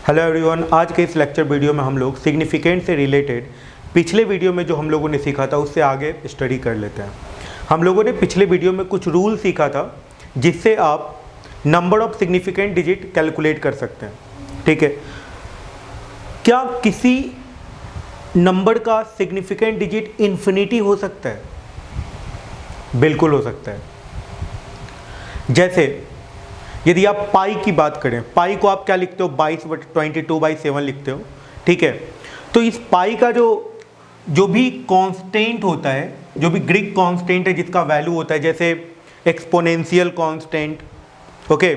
Hello everyone, आज के इस लेक्चर वीडियो में हम लोग सिग्निफिकेंट से रिलेटेड पिछले वीडियो में जो हम लोगों ने सीखा था उससे आगे स्टडी कर लेते हैं। हम लोगों ने पिछले वीडियो में कुछ रूल सीखा था जिससे आप number of significant digit calculate कर सकते हैं। ठीक है, क्या किसी नंबर का सिग्निफिकेंट डिजिट इन्फिनिटी हो सकता है? बिल्कुल हो सकता है। जैसे यदि आप पाई की बात करें, पाई को आप क्या लिखते हो? 22/7 लिखते हो। ठीक है, तो इस पाई का जो भी कांस्टेंट होता है, जो भी ग्रीक कांस्टेंट है जिसका वैल्यू होता है, जैसे एक्सपोनेंशियल कांस्टेंट, ओके,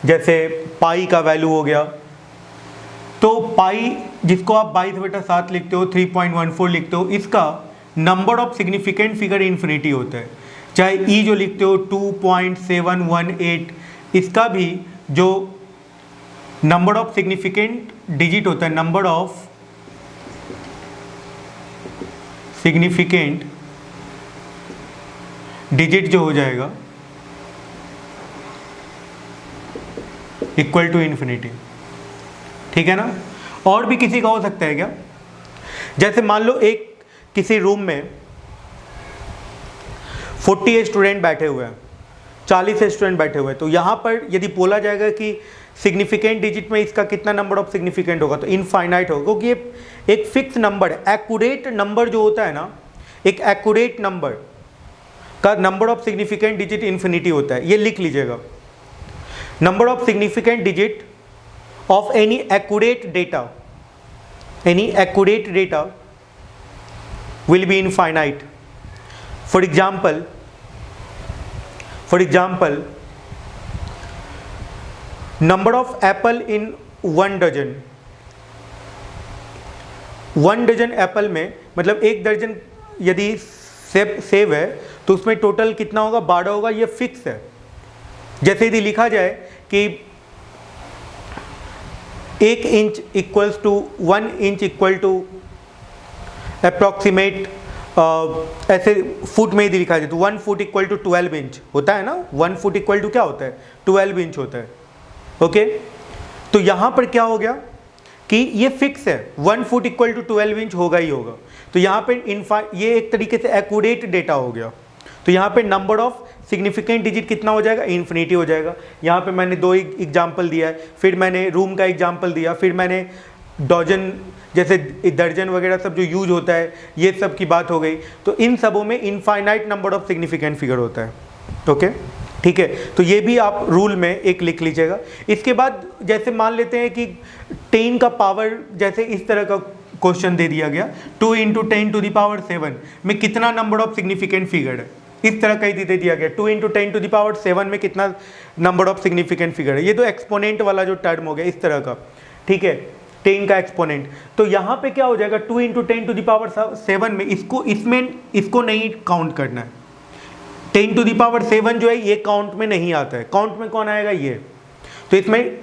जैसे पाई का वैल्यू हो गया, तो पाई जिसको आप 22/7 लिखते हो, 3.14 लिखते हो, इसका number of significant figure infinity होता है। चाहे ई जो लिखते हो 2.718, इसका भी जो नंबर ऑफ सिग्निफिकेंट डिजिट होता है, नंबर ऑफ सिग्निफिकेंट डिजिट जो हो जाएगा इक्वल टू इन्फिनिटी। ठीक है ना? और भी किसी का हो सकता है क्या? जैसे मान लो एक किसी रूम में 40 स्टूडेंट बैठे हुए हैं, 40 स्टूडेंट बैठे हुए हैं, तो यहाँ पर यदि बोला जाएगा कि सिग्निफिकेंट डिजिट में इसका कितना नंबर ऑफ सिग्निफिकेंट होगा, तो इनफाइनाइट होगा, क्योंकि ये एक फिक्स नंबर है। एक्यूरेट नंबर जो होता है ना, एक एक्यूरेट नंबर का number of significant digit infinity होता है। ये लिख लीजिएगा, number of significant digit of any accurate data will be infinite. For example, number of apple in 1 dozen. 1 dozen Apple में मतलब 1 दर्जन यदि सेब है तो उसमें टोटल कितना होगा? 12 होगा। ये फिक्स है। जैसे यदि लिखा जाए कि 1 inch equals to 1 inch equal to approximate, ऐसे फुट में यदि लिखा जाए तो 1 फुट इक्वल टू 12 इंच होता है ना। 1 फुट इक्वल टू क्या होता है? 12 इंच होता है। ओके, तो यहाँ पर क्या हो गया कि ये फिक्स है, 1 फुट इक्वल टू 12 इंच होगा ही होगा। तो यहाँ पे ये एक तरीके से एक्यूरेट डेटा हो गया। तो यहाँ पे नंबर ऑफ सिग्निफिकेंट डिजिट कितना हो जाएगा? इन्फिनिटी हो जाएगा। यहाँ पे मैंने 2 एग्जाम्पल दिया है, फिर मैंने रूम का एग्जाम्पल दिया, फिर मैंने डजन जैसे दर्जन वगैरह सब जो यूज होता है, ये सब की बात हो गई। तो इन सबों में infinite number of significant figure होता है। ओके, ठीक है, तो ये भी आप रूल में एक लिख लीजिएगा। इसके बाद जैसे मान लेते हैं कि 10 का पावर, जैसे इस तरह का क्वेश्चन दे दिया गया, 2 × 10⁻7 में कितना नंबर ऑफ सिग्निफिकेंट फिगर है, इस तरह का ही दे दिया गया। 2 × 10⁻7 में कितना नंबर ऑफ सिग्निफिकेंट फिगर है। ये तो एक्सपोनेंट वाला जो टर्म हो गया इस तरह का, ठीक है, 10 का एक्सपोनेंट। तो यहाँ पे क्या हो जाएगा? 2 × 10⁻7 में इसको नहीं काउंट करना है। 10⁻7 जो है ये काउंट में नहीं आता है। काउंट में कौन आएगा? ये। तो इसमें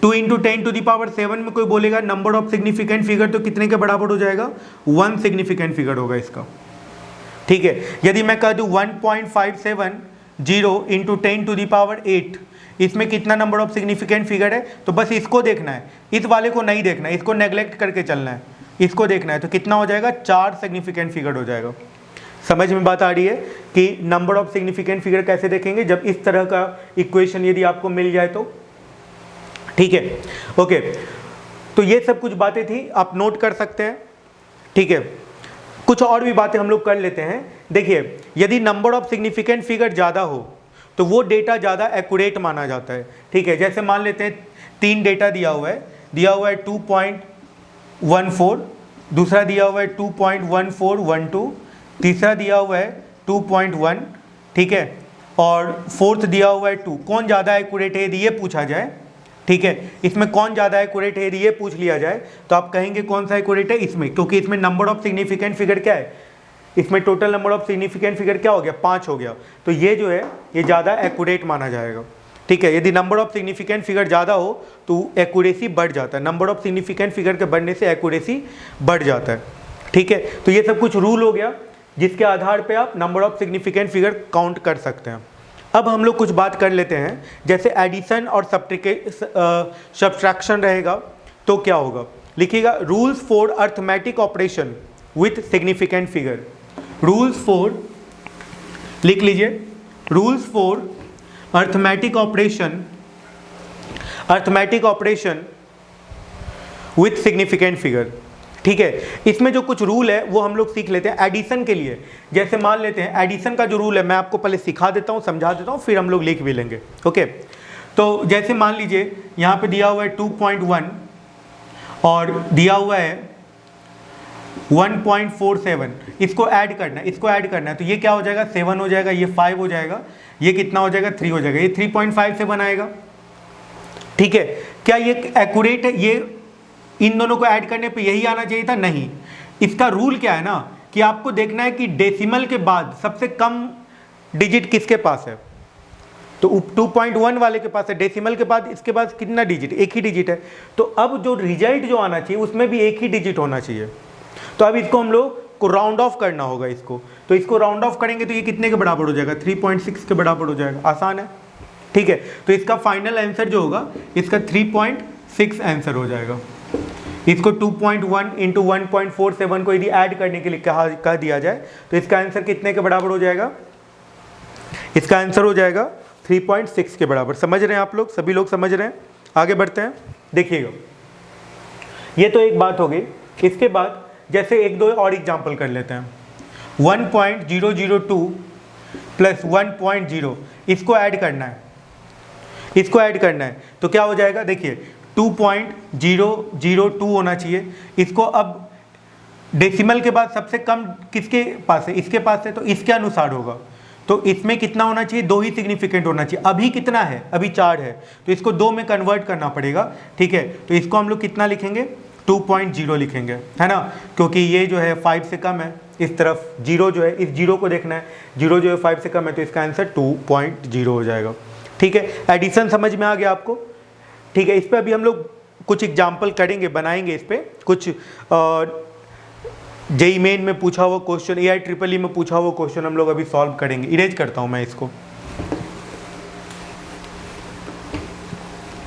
2 × 10⁻7 में कोई बोलेगा नंबर ऑफ सिग्निफिकेंट फिगर, तो कितने के बराबर हो जाएगा? 1 सिग्निफिकेंट फिगर होगा इसका। ठीक है, यदि मैं कह दूँ 1.570 × 10⁸, इसमें कितना नंबर ऑफ सिग्निफिकेंट फिगर है, तो बस इसको देखना है, इस वाले को नहीं देखना है, इसको नेग्लेक्ट करके चलना है, इसको देखना है। तो कितना हो जाएगा? 4 सिग्निफिकेंट फिगर हो जाएगा। समझ में बात आ रही है कि नंबर ऑफ सिग्निफिकेंट फिगर कैसे देखेंगे? जब इस तरह का इक्वेशन यदि आपको मिल जाए तो। ठीक है, ओके, तो ये सब कुछ बातें थी, आप नोट कर सकते हैं। ठीक है, कुछ और भी बातें हम लोग कर लेते हैं। देखिए, यदि नंबर ऑफ सिग्निफिकेंट फिगर ज़्यादा हो तो वो डेटा ज़्यादा एक्यूरेट माना जाता है। ठीक है, जैसे मान लेते हैं 3 डेटा दिया हुआ है 2.14, दूसरा दिया हुआ है 2.1412, तीसरा दिया हुआ है 2.1, ठीक है, और फोर्थ दिया हुआ है 2। कौन ज़्यादा एक्यूरेट है यदि ये पूछा जाए, ठीक है, इसमें कौन ज़्यादा एक्यूरेट है यदि ये पूछ लिया जाए, तो आप कहेंगे कौन सा एक्यूरेट है? इसमें, क्योंकि इसमें नंबर ऑफ सिग्निफिकेंट फिगर क्या है? इसमें total number of significant figure क्या हो गया? 5 हो गया। तो ये जो है ये ज़्यादा एक्यूरेट माना जाएगा। ठीक है, यदि नंबर ऑफ सिग्निफिकेंट फिगर ज़्यादा हो तो एक्यूरेसी बढ़ जाता है। नंबर ऑफ सिग्निफिकेंट फिगर के बढ़ने से एक्यूरेसी बढ़ जाता है। ठीक है, तो ये सब कुछ रूल हो गया जिसके आधार पे आप number of significant figure count कर सकते हैं। अब हम लोग कुछ बात कर लेते हैं, जैसे एडिशन और सब्ट्रैक्शन रहेगा, तो क्या होगा, लिखिएगा rules for arithmetic operation with significant figure. Rules for, लिख लीजिए, rules for arithmetic operation with significant figure. ठीक है, इसमें जो कुछ रूल है वो हम लोग सीख लेते हैं एडिशन के लिए। जैसे मान लेते हैं एडिशन का जो रूल है मैं आपको पहले सिखा देता हूँ, समझा देता हूँ, फिर हम लोग लिख भी लेंगे। ओके, तो जैसे मान लीजिए यहाँ पे दिया हुआ है 2.1 और दिया हुआ है 1.47, इसको ऐड करना है, तो ये क्या हो जाएगा, 7 हो जाएगा, ये 5 हो जाएगा, ये कितना हो जाएगा, 3 हो जाएगा, ये 3.5 से बनाएगा। ठीक है, क्या ये एक्यूरेट है, ये इन दोनों को ऐड करने पे यही आना चाहिए था, नहीं। इसका रूल क्या है ना कि आपको देखना है कि डेसिमल के बाद सबसे कम डिजिट किसके पास है, तो 2.1 वाले के पास है, डेसिमल के बाद इसके पास कितना डिजिट, एक ही डिजिट है, तो अब जो रिजल्ट जो आना चाहिए उसमें भी एक ही डिजिट होना चाहिए। तो अब इसको हम लोग को राउंड ऑफ करना होगा इसको, तो इसको राउंड ऑफ करेंगे तो ये कितने के बराबर हो जाएगा, 3.6 के बराबर हो जाएगा, आसान है। ठीक है, तो इसका फाइनल आंसर जो होगा इसका 3.6 आंसर हो जाएगा। इसको 2.1 इंटू 1.47 को यदि ऐड करने के लिए कह दिया जाए तो इसका आंसर कितने के बराबर हो जाएगा, इसका आंसर हो जाएगा 3.6 के बराबर। समझ रहे हैं आप लोग, सभी लोग समझ रहे हैं? आगे बढ़ते हैं, देखिएगा, ये तो एक बात हो गई। इसके बाद जैसे एक दो और एग्जाम्पल कर लेते हैं। 1.002 प्लस 1.0 इसको ऐड करना है, तो क्या हो जाएगा, देखिए 2.002 होना चाहिए। इसको अब डेसिमल के बाद सबसे कम किसके पास है, इसके पास है, तो इसके अनुसार होगा। तो इसमें कितना होना चाहिए, 2 ही सिग्निफिकेंट होना चाहिए। अभी कितना है, अभी 4 है, तो इसको 2 में कन्वर्ट करना पड़ेगा। ठीक है, तो इसको हम लोग कितना लिखेंगे, 2.0 लिखेंगे, है ना, क्योंकि ये जो है 5 से कम है, इस तरफ 0 जो है, इस 0 को देखना है, 0 जो है 5 से कम है, तो इसका आंसर 2.0 हो जाएगा। ठीक है, एडिशन समझ में आ गया आपको? ठीक है, इस पे अभी हम लोग कुछ एग्जाम्पल करेंगे, बनाएंगे इस पे कुछ जेईई मेन में पूछा हुआ क्वेश्चन, AIEEE में पूछा हुआ क्वेश्चन हम लोग अभी सॉल्व करेंगे। इरेज करता हूं मैं इसको।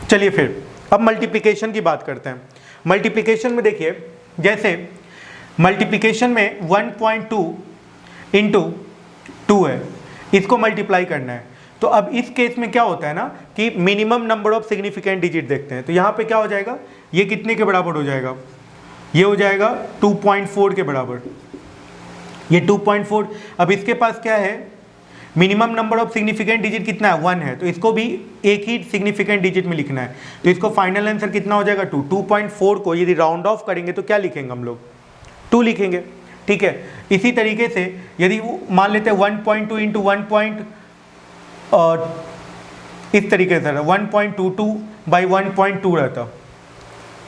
चलिए फिर अब मल्टीप्लिकेशन की बात करते हैं। मल्टीप्लिकेशन में देखिए, जैसे मल्टीप्लिकेशन में 1.2 इंटू 2 है, इसको मल्टीप्लाई करना है। तो अब इस केस में क्या होता है ना कि minimum number of significant digit देखते हैं। तो यहाँ पे क्या हो जाएगा, ये कितने के बराबर हो जाएगा, ये हो जाएगा 2.4 के बराबर, ये 2.4। अब इसके पास क्या है, minimum number of significant digit कितना है, 1 है, तो इसको भी एक ही सिग्निफिकेंट डिजिट में लिखना है। तो इसको फाइनल आंसर कितना हो जाएगा, 2। 2.4 को यदि राउंड ऑफ करेंगे तो क्या लिखेंगे हम लोग, 2 लिखेंगे। ठीक है, इसी तरीके से यदि मान लेते हैं 1.2 इंटू 1. इस तरीके से 1.22 बाई 1.2 रहता।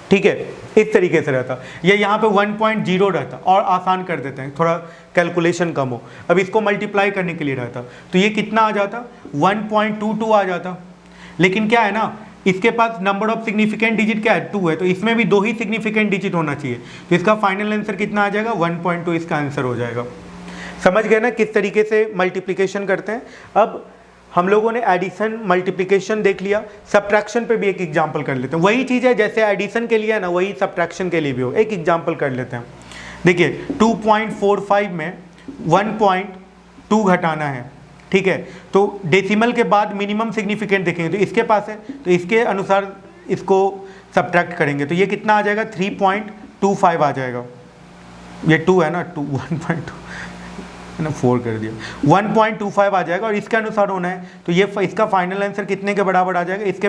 ठीक है, इस तरीके से रहता, या यहाँ पे 1.0 रहता, और आसान कर देते हैं, थोड़ा कैलकुलेशन कम हो। अब इसको मल्टीप्लाई करने के लिए रहता, तो ये कितना आ जाता, 1.22 आ जाता। लेकिन क्या है ना, इसके पास नंबर ऑफ सिग्निफिकेंट डिजिट क्या है, 2 है, तो इसमें भी 2 ही सिग्निफिकेंट डिजिट होना चाहिए। तो इसका फाइनल आंसर कितना आ जाएगा, 1.2 इसका आंसर हो जाएगा। समझ गए ना किस तरीके से मल्टीप्लिकेशन करते हैं। अब हम लोगों ने एडिशन मल्टीप्लिकेशन देख लिया, सब्ट्रैक्शन पे भी एक एग्जांपल कर लेते हैं। वही चीज़ है जैसे एडिशन के लिए है ना, वही सब्ट्रैक्शन के लिए भी हो। एक एग्जांपल कर लेते हैं। देखिए 2.45 में 1.2 घटाना है। ठीक है, तो डेसिमल के बाद मिनिमम सिग्निफिकेंट देखेंगे, तो इसके पास है, तो इसके अनुसार इसको सब्ट्रैक्ट करेंगे, तो ये कितना आ जाएगा, 3.25 आ जाएगा। ये 2 है ना, 1.2 ना, 4 कर दिया, 1.25 आ जाएगा, और इसके अनुसार होना है। तो ये इसका फाइनल आंसर कितने के बराबर आ जाएगा, इसके,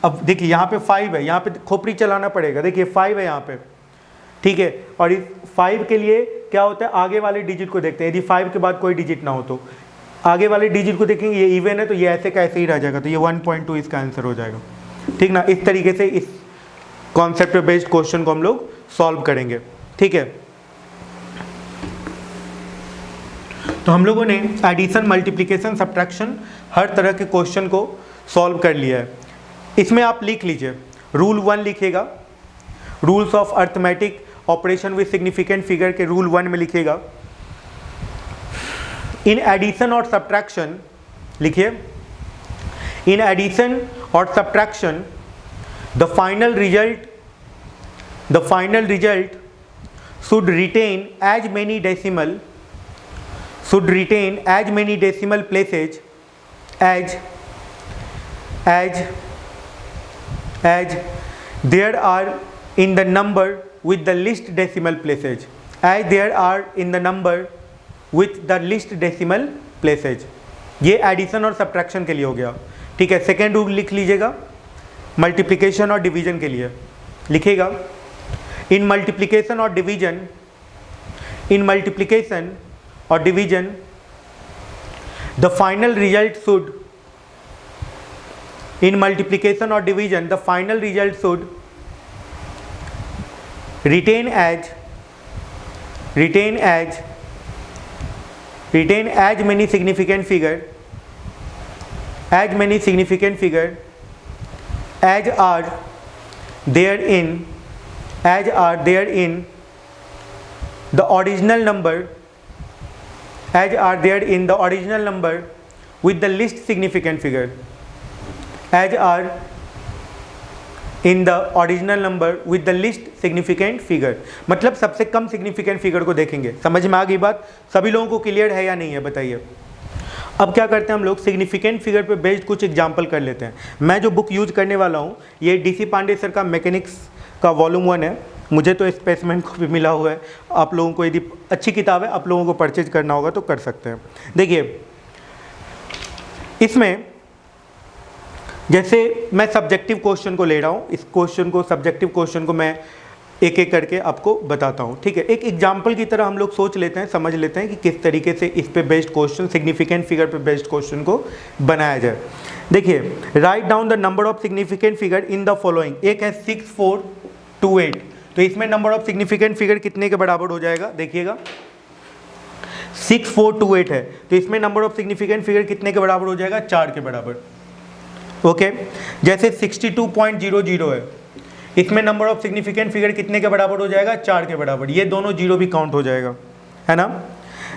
अब देखिए यहाँ पे 5 है, यहाँ पे खोपड़ी चलाना पड़ेगा, देखिए 5 है यहाँ पे। ठीक है, और इस 5 के लिए क्या होता है, आगे वाले डिजिट को देखते हैं। यदि 5 के बाद कोई डिजिट ना हो तो आगे वाले डिजिट को देखेंगे, ये इवन है तो ये ऐसे का ऐसे ही रह जाएगा, तो ये 1.2 इसका आंसर हो जाएगा। ठीक ना, इस तरीके से इस कॉन्सेप्ट पे बेस्ड क्वेश्चन को हम लोग सॉल्व करेंगे। ठीक है, तो हम लोगों ने एडिशन, मल्टीप्लिकेशन, सब्ट्रैक्शन हर तरह के क्वेश्चन को सॉल्व कर लिया है। इसमें आप लिख लीजिए, रूल 1 लिखेगा, rules of arithmetic operation with significant figure के रूल 1 में लिखेगा, इन एडिशन और सब्ट्रैक्शन लिखिए, इन एडिशन और subtraction the final result the final result should retain as many decimal places as there are in the number with the least decimal places, as there are in the number with the least decimal places। ये addition और subtraction के लिए हो गया, ठीक है। Second rule लिख लीजिएगा, मल्टीप्लिकेशन और डिवीजन के लिए लिखिएगा। In multiplication or division, the final result should retain as many significant figure as are there in the original number with the least significant figure, मतलब सबसे कम सिग्निफिकेंट फिगर को देखेंगे। समझ में आ गई बात? सभी लोगों को क्लियर है या नहीं है, बताइए। अब क्या करते हैं हम लोग, सिग्निफिकेंट फिगर पे बेस्ड कुछ एग्जांपल कर लेते हैं। मैं जो बुक यूज करने वाला हूँ ये डीसी पांडे सर का मैकेनिक्स का वॉल्यूम 1 है। मुझे तो स्पेसमेंट को भी मिला हुआ है। आप लोगों को यदि अच्छी किताब है, आप लोगों को परचेज करना होगा तो कर सकते हैं। देखिए इसमें जैसे मैं सब्जेक्टिव क्वेश्चन को ले रहा हूँ, इस सब्जेक्टिव क्वेश्चन को मैं एक एक करके आपको बताता हूँ, ठीक है। एक एग्जाम्पल की तरह हम लोग सोच लेते हैं, समझ लेते हैं कि किस तरीके से इस पे बेस्ड क्वेश्चन, सिग्निफिकेंट फिगर पे बेस्ड क्वेश्चन को बनाया जाए। देखिए, write down the number of significant figure in the following. एक है 6428, तो इसमें नंबर ऑफ सिग्निफिकेंट फिगर कितने के बराबर हो जाएगा? देखिएगा 6428 है, तो इसमें नंबर ऑफ सिग्निफिकेंट फिगर कितने के बराबर हो जाएगा? 4 के बराबर। ओके, जैसे 62.00 है, इसमें नंबर ऑफ सिग्निफिकेंट फिगर कितने के बराबर हो जाएगा? 4 के बराबर। ये दोनों जीरो भी काउंट हो जाएगा, है ना।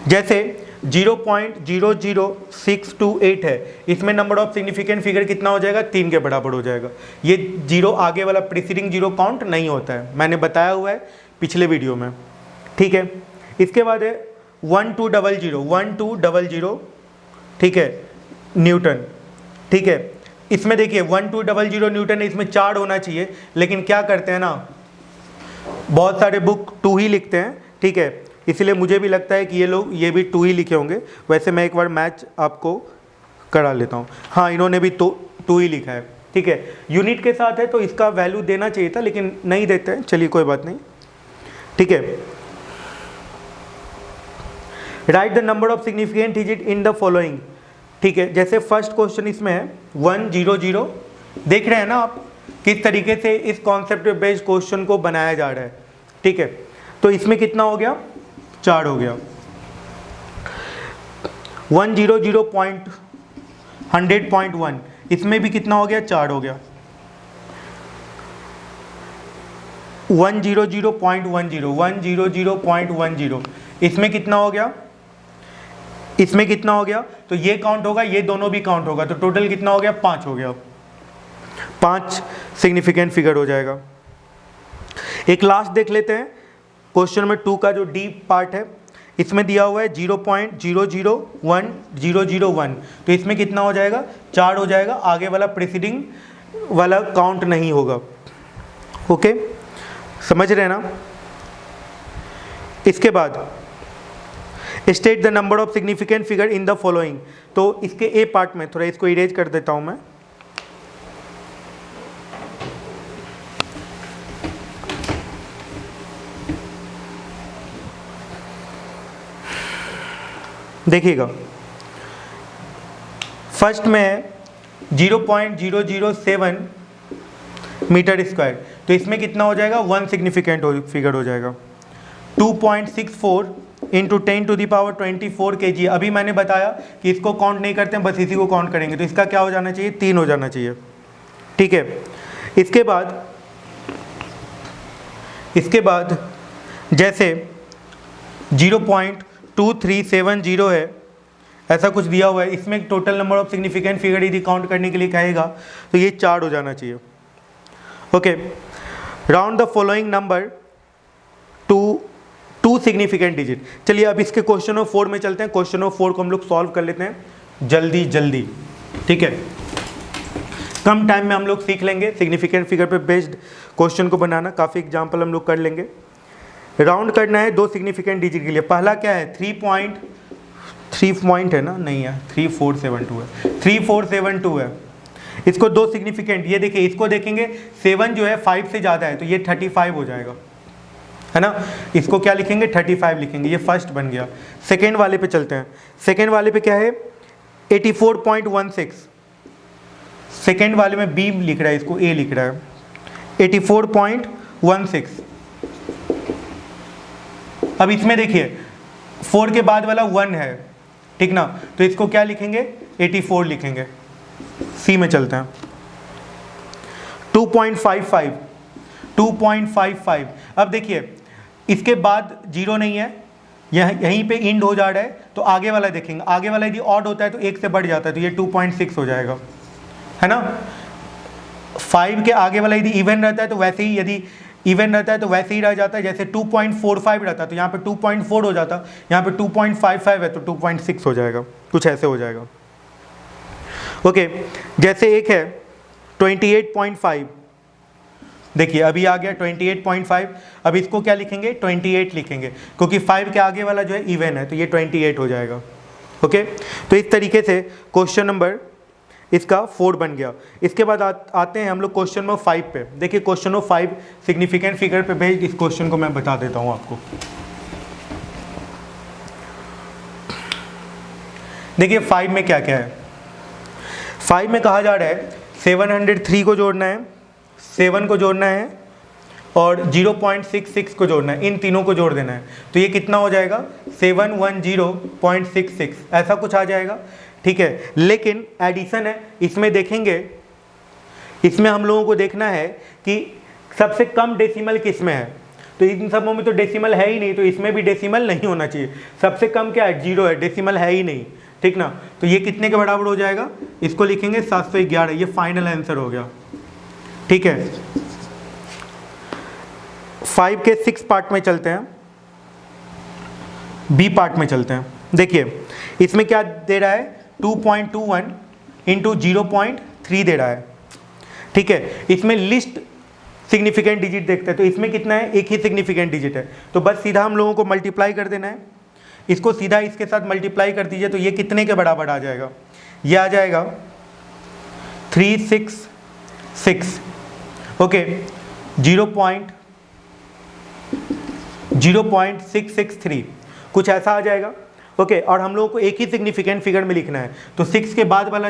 जैसे 0.00628 है, इसमें नंबर ऑफ सिग्निफिकेंट फिगर कितना हो जाएगा? 3 के बराबर हो जाएगा। ये जीरो आगे वाला प्रीसीडिंग जीरो काउंट नहीं होता है, मैंने बताया हुआ है पिछले वीडियो में, ठीक है। इसके बाद है 1200, ठीक है, न्यूटन, ठीक है। इसमें देखिए 1200 न्यूटन है, इसमें 4 होना चाहिए, लेकिन क्या करते हैं ना, बहुत सारे बुक 2 ही लिखते हैं, ठीक है। इसलिए मुझे भी लगता है कि ये लोग ये भी 2 ही लिखे होंगे। वैसे मैं एक बार मैच आपको करा लेता हूँ। हाँ, इन्होंने भी 2 ही लिखा है, ठीक है। यूनिट के साथ है तो इसका वैल्यू देना चाहिए था, लेकिन नहीं देते हैं, चलिए कोई बात नहीं, ठीक है। Right the number of significant digit in the following, ठीक है। जैसे फर्स्ट क्वेश्चन इसमें है 100, देख रहे हैं ना आप किस तरीके से इस कॉन्सेप्ट बेस्ड क्वेश्चन को बनाया जा रहा है, ठीक है। तो इसमें कितना हो गया? 4 हो गया। 100.100.1 इसमें भी कितना हो गया? 4 हो गया। 100.10 इसमें कितना हो गया? इसमें कितना हो गया? तो ये काउंट होगा, ये दोनों भी काउंट होगा, तो टोटल कितना हो गया? 5 हो गया। 5 सिग्निफिकेंट फिगर हो जाएगा। एक लास्ट देख लेते हैं, क्वेश्चन नंबर 2 का जो डी पार्ट है, इसमें दिया हुआ है 0.001001, तो इसमें कितना हो जाएगा? 4 हो जाएगा। आगे वाला प्रीसीडिंग वाला काउंट नहीं होगा। ओके, समझ रहे हैं ना। इसके बाद state the number of significant figure in the following, तो इसके ए पार्ट में थोड़ा इसको इरेज कर देता हूं मैं। देखिएगा, फर्स्ट में है 0.007 मीटर स्क्वायर, तो इसमें कितना हो जाएगा? 1 सिग्निफिकेंट फिगर हो जाएगा। 2.64 इंटू 10⁻24 kg। अभी मैंने बताया कि इसको काउंट नहीं करते हैं, बस इसी को काउंट करेंगे, तो इसका क्या हो जाना चाहिए? 3 हो जाना चाहिए, ठीक है। इसके बाद जैसे 0.2370 है, ऐसा कुछ दिया हुआ है, इसमें total number of significant figure यदि काउंट करने के लिए कहेगा तो ये 4 हो जाना चाहिए। Okay, round the following number two significant digit. चलिए अब इसके क्वेश्चन ऑफ 4 में चलते हैं। क्वेश्चन ऑफ 4 को हम लोग सॉल्व कर लेते हैं जल्दी जल्दी, ठीक है। कम टाइम में हम लोग सीख लेंगे सिग्निफिकेंट फिगर पे बेस्ड क्वेश्चन को बनाना। काफ़ी एग्जाम्पल हम लोग कर लेंगे। राउंड करना है 2 सिग्निफिकेंट डिजिट के लिए। पहला क्या है, 3 पॉइंट है ना, नहीं है 3472 है, 3472 है। इसको 2 सिग्निफिकेंट, ये देखिए इसको देखेंगे 7 जो है 5 से ज़्यादा है तो ये 35 हो जाएगा, है ना। इसको क्या लिखेंगे, 35 लिखेंगे। ये फर्स्ट बन गया। सेकेंड वाले पे चलते हैं। सेकेंड वाले पे क्या है, 84.16। सेकेंड वाले में बी लिख रहा है, इसको ए लिख रहा है, 84.16। अब इसमें देखिए 4 के बाद वाला 1 है, ठीक ना, तो इसको क्या लिखेंगे, 84 लिखेंगे। सी में चलते हैं। 2.55। अब देखिए इसके बाद 0 नहीं है, यहीं पे इंड हो जा रहा है, तो आगे वाला देखेंगे। आगे वाला यदि ऑड होता है तो 1 से बढ़ जाता है, तो ये 2.6 हो जाएगा, है ना। 5 के आगे वाला यदि इवन रहता है तो वैसे ही, यदि इवन रहता है तो वैसे ही रह जाता है। जैसे 2.45 रहता है तो यहाँ पे 2.4 हो जाता, यहाँ पे 2.55 है तो 2.6 हो जाएगा, कुछ ऐसे हो जाएगा। ओके, जैसे एक है 28.5, देखिए अभी आ गया 28.5। अब इसको क्या लिखेंगे, 28 लिखेंगे, क्योंकि 5 के आगे वाला जो है इवन है तो ये 28 हो जाएगा। ओके, तो इस तरीके से क्वेश्चन नंबर इसका 4 बन गया। इसके बाद आते हैं हम लोग क्वेश्चन नंबर 5 पे। देखिए क्वेश्चन नंबर 5 सिग्निफिकेंट फिगर पे बेस्ड इस क्वेश्चन को मैं बता देता हूँ आपको। देखिए 5 में क्या क्या है। 5 में कहा जा रहा है 703 को जोड़ना है, 7 को जोड़ना है और 0.66 को जोड़ना है। इन तीनों को जोड़ देना है तो ये कितना हो जाएगा, 710.66 ऐसा कुछ आ जाएगा, ठीक है। लेकिन एडिशन है, इसमें देखेंगे, इसमें हम लोगों को देखना है कि सबसे कम डेसिमल किस में है। तो इन सबों में तो डेसिमल है ही नहीं, तो इसमें भी डेसिमल नहीं होना चाहिए। सबसे कम क्या है, 0 है, डेसिमल है ही नहीं, ठीक ना। तो ये कितने के बराबर हो जाएगा, इसको लिखेंगे 711। ये फाइनल आंसर हो गया, ठीक है। 5 के 6 पार्ट में चलते हैं, बी पार्ट में चलते हैं। देखिए इसमें क्या दे रहा है, 2.21 इंटू 0.3 दे रहा है, ठीक है। इसमें लिस्ट सिग्निफिकेंट डिजिट देखते हैं, तो इसमें कितना है, एक ही सिग्निफिकेंट डिजिट है, तो बस सीधा हम लोगों को मल्टीप्लाई कर देना है। इसको सीधा इसके साथ मल्टीप्लाई कर दीजिए तो ये कितने के बराबर आ जाएगा, ये आ जाएगा 366, ओके, 0.0663 कुछ ऐसा आ जाएगा, ओके। और हम लोगों को एक ही सिग्निफिकेंट फिगर में लिखना है, तो 6 के बाद वाला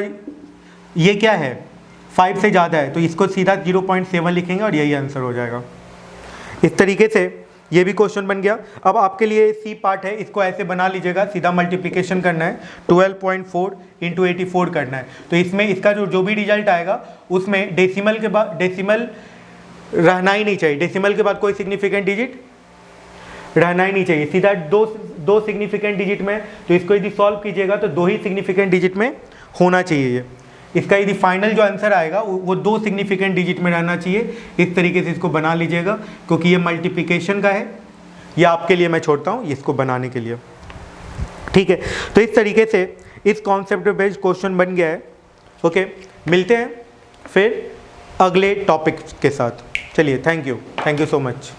ये क्या है, 5 से ज़्यादा है, तो इसको सीधा 0.7 लिखेंगे और यही आंसर हो जाएगा। इस तरीके से ये भी क्वेश्चन बन गया। अब आपके लिए सी पार्ट है, इसको ऐसे बना लीजिएगा, सीधा मल्टीप्लिकेशन करना है, 12.4 इंटू 84 करना है। तो इसमें इसका जो भी रिजल्ट आएगा उसमें डेसिमल के बाद, डेसिमल रहना ही नहीं चाहिए, डेसिमल के बाद कोई सिग्निफिकेंट डिजिट रहना ही नहीं चाहिए, सीधा दो सिग्निफिकेंट डिजिट में। तो इसको यदि सॉल्व कीजिएगा तो 2 ही सिग्निफिकेंट डिजिट में होना चाहिए ये। इसका यदि फाइनल जो आंसर आएगा वो 2 सिग्निफिकेंट डिजिट में रहना चाहिए। इस तरीके से इसको बना लीजिएगा, क्योंकि ये मल्टीप्लिकेशन का है, ये आपके लिए मैं छोड़ता हूँ इसको बनाने के लिए, ठीक है। तो इस तरीके से इस कॉन्सेप्ट पे बेस्ड क्वेश्चन बन गया है, ओके। मिलते हैं फिर अगले टॉपिक के साथ। चलिए, थैंक यू सो मच।